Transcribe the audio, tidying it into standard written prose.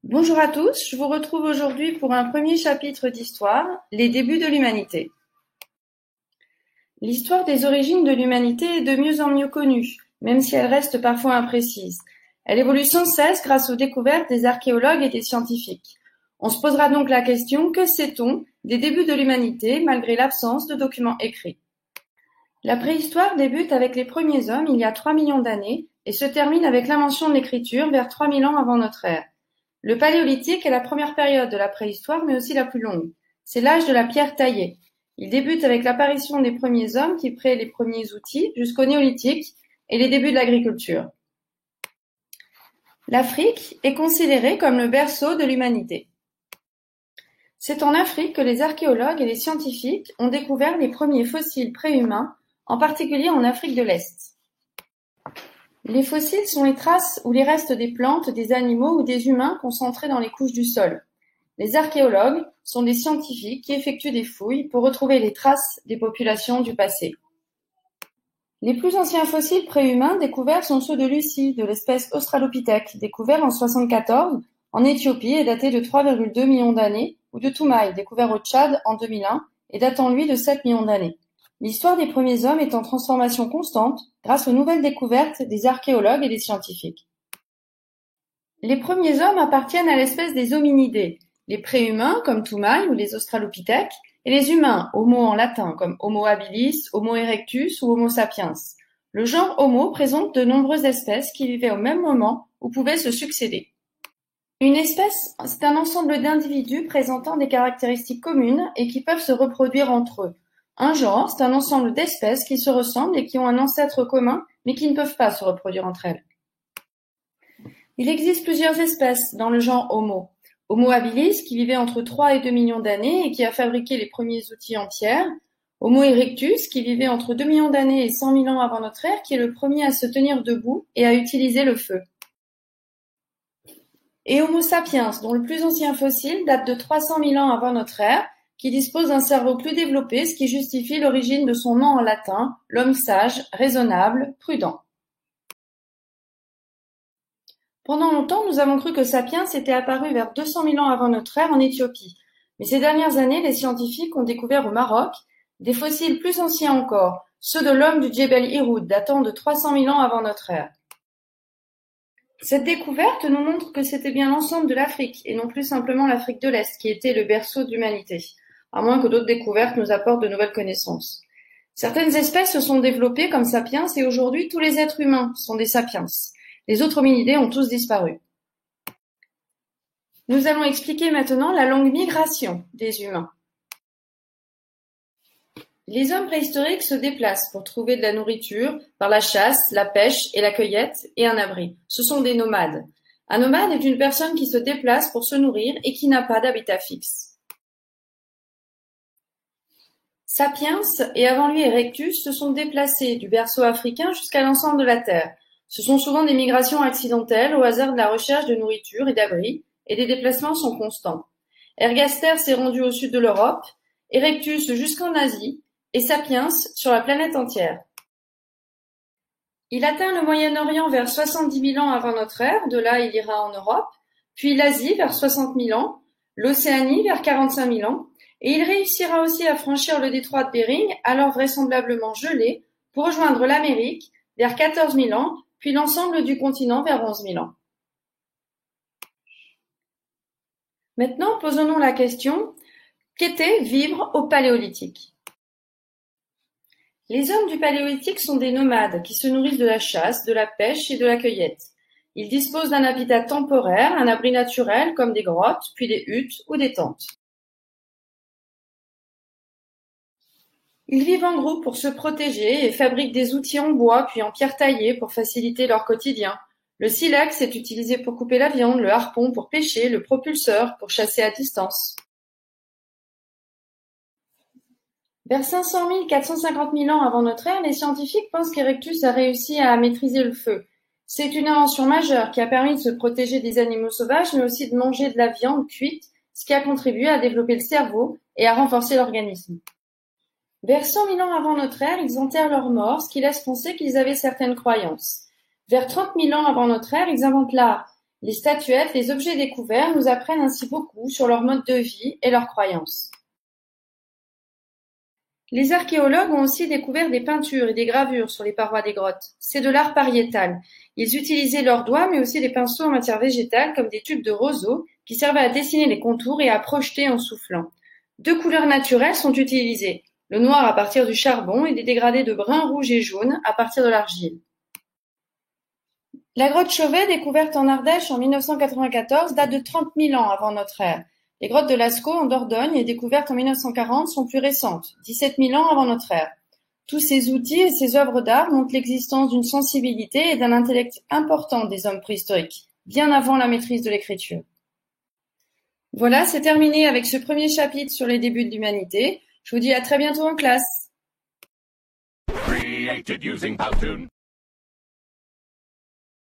Bonjour à tous, je vous retrouve aujourd'hui pour un premier chapitre d'histoire, les débuts de l'humanité. L'histoire des origines de l'humanité est de mieux en mieux connue, même si elle reste parfois imprécise. Elle évolue sans cesse grâce aux découvertes des archéologues et des scientifiques. On se posera donc la question, que sait-on des débuts de l'humanité malgré l'absence de documents écrits? La préhistoire débute avec les premiers hommes il y a 3 millions d'années et se termine avec l'invention de l'écriture vers 3000 ans avant notre ère. Le Paléolithique est la première période de la préhistoire, mais aussi la plus longue. C'est l'âge de la pierre taillée. Il débute avec l'apparition des premiers hommes qui créent les premiers outils jusqu'au Néolithique et les débuts de l'agriculture. L'Afrique est considérée comme le berceau de l'humanité. C'est en Afrique que les archéologues et les scientifiques ont découvert les premiers fossiles préhumains, en particulier en Afrique de l'Est. Les fossiles sont les traces ou les restes des plantes, des animaux ou des humains concentrés dans les couches du sol. Les archéologues sont des scientifiques qui effectuent des fouilles pour retrouver les traces des populations du passé. Les plus anciens fossiles préhumains découverts sont ceux de Lucie, de l'espèce Australopithèque, découvert en 1974 en Éthiopie et daté de 3,2 millions d'années, ou de Toumaï, découvert au Tchad en 2001 et datant lui de 7 millions d'années. L'histoire des premiers hommes est en transformation constante grâce aux nouvelles découvertes des archéologues et des scientifiques. Les premiers hommes appartiennent à l'espèce des hominidés, les préhumains comme Toumaï ou les australopithèques, et les humains, Homo en latin comme Homo habilis, Homo erectus ou Homo sapiens. Le genre Homo présente de nombreuses espèces qui vivaient au même moment ou pouvaient se succéder. Une espèce, c'est un ensemble d'individus présentant des caractéristiques communes et qui peuvent se reproduire entre eux. Un genre, c'est un ensemble d'espèces qui se ressemblent et qui ont un ancêtre commun, mais qui ne peuvent pas se reproduire entre elles. Il existe plusieurs espèces dans le genre Homo. Homo habilis, qui vivait entre 3 et 2 millions d'années et qui a fabriqué les premiers outils en pierre. Homo erectus, qui vivait entre 2 millions d'années et 100 000 ans avant notre ère, qui est le premier à se tenir debout et à utiliser le feu. Et Homo sapiens, dont le plus ancien fossile date de 300 000 ans avant notre ère, qui dispose d'un cerveau plus développé, ce qui justifie l'origine de son nom en latin, l'homme sage, raisonnable, prudent. Pendant longtemps, nous avons cru que Sapiens était apparu vers 200 000 ans avant notre ère en Éthiopie. Mais ces dernières années, les scientifiques ont découvert au Maroc des fossiles plus anciens encore, ceux de l'homme du Djebel Irhoud, datant de 300 000 ans avant notre ère. Cette découverte nous montre que c'était bien l'ensemble de l'Afrique, et non plus simplement l'Afrique de l'Est, qui était le berceau de l'humanité, à moins que d'autres découvertes nous apportent de nouvelles connaissances. Certaines espèces se sont développées comme sapiens, et aujourd'hui tous les êtres humains sont des sapiens. Les autres hominidés ont tous disparu. Nous allons expliquer maintenant la longue migration des humains. Les hommes préhistoriques se déplacent pour trouver de la nourriture par la chasse, la pêche et la cueillette et un abri. Ce sont des nomades. Un nomade est une personne qui se déplace pour se nourrir et qui n'a pas d'habitat fixe. Sapiens et avant lui Erectus se sont déplacés du berceau africain jusqu'à l'ensemble de la Terre. Ce sont souvent des migrations accidentelles au hasard de la recherche de nourriture et d'abri, et les déplacements sont constants. Ergaster s'est rendu au sud de l'Europe, Erectus jusqu'en Asie, et Sapiens sur la planète entière. Il atteint le Moyen-Orient vers 70 000 ans avant notre ère, de là il ira en Europe, puis l'Asie vers 60 000 ans, l'Océanie vers 45 000 ans, et il réussira aussi à franchir le détroit de Bering, alors vraisemblablement gelé, pour rejoindre l'Amérique vers 14 000 ans, puis l'ensemble du continent vers 11 000 ans. Maintenant, posons-nous la question, qu'était vivre au Paléolithique? Les hommes du Paléolithique sont des nomades qui se nourrissent de la chasse, de la pêche et de la cueillette. Ils disposent d'un habitat temporaire, un abri naturel comme des grottes, puis des huttes ou des tentes. Ils vivent en groupe pour se protéger et fabriquent des outils en bois puis en pierre taillée pour faciliter leur quotidien. Le silex est utilisé pour couper la viande, le harpon pour pêcher, le propulseur pour chasser à distance. Vers 500 000, 450 000 ans avant notre ère, les scientifiques pensent qu'Erectus a réussi à maîtriser le feu. C'est une invention majeure qui a permis de se protéger des animaux sauvages, mais aussi de manger de la viande cuite, ce qui a contribué à développer le cerveau et à renforcer l'organisme. Vers 100 000 ans avant notre ère, ils enterrent leurs morts, ce qui laisse penser qu'ils avaient certaines croyances. Vers 30 000 ans avant notre ère, ils inventent l'art. Les statuettes, les objets découverts nous apprennent ainsi beaucoup sur leur mode de vie et leurs croyances. Les archéologues ont aussi découvert des peintures et des gravures sur les parois des grottes. C'est de l'art pariétal. Ils utilisaient leurs doigts mais aussi des pinceaux en matière végétale comme des tubes de roseau qui servaient à dessiner les contours et à projeter en soufflant. 2 couleurs naturelles sont utilisées, le noir à partir du charbon et des dégradés de brun, rouge et jaune à partir de l'argile. La grotte Chauvet, découverte en Ardèche en 1994, date de 30 000 ans avant notre ère. Les grottes de Lascaux en Dordogne, découvertes en 1940, sont plus récentes, 17 000 ans avant notre ère. Tous ces outils et ces œuvres d'art montrent l'existence d'une sensibilité et d'un intellect important des hommes préhistoriques, bien avant la maîtrise de l'écriture. Voilà, c'est terminé avec ce premier chapitre sur les débuts de l'humanité. Je vous dis à très bientôt en classe. Created using Powtoon.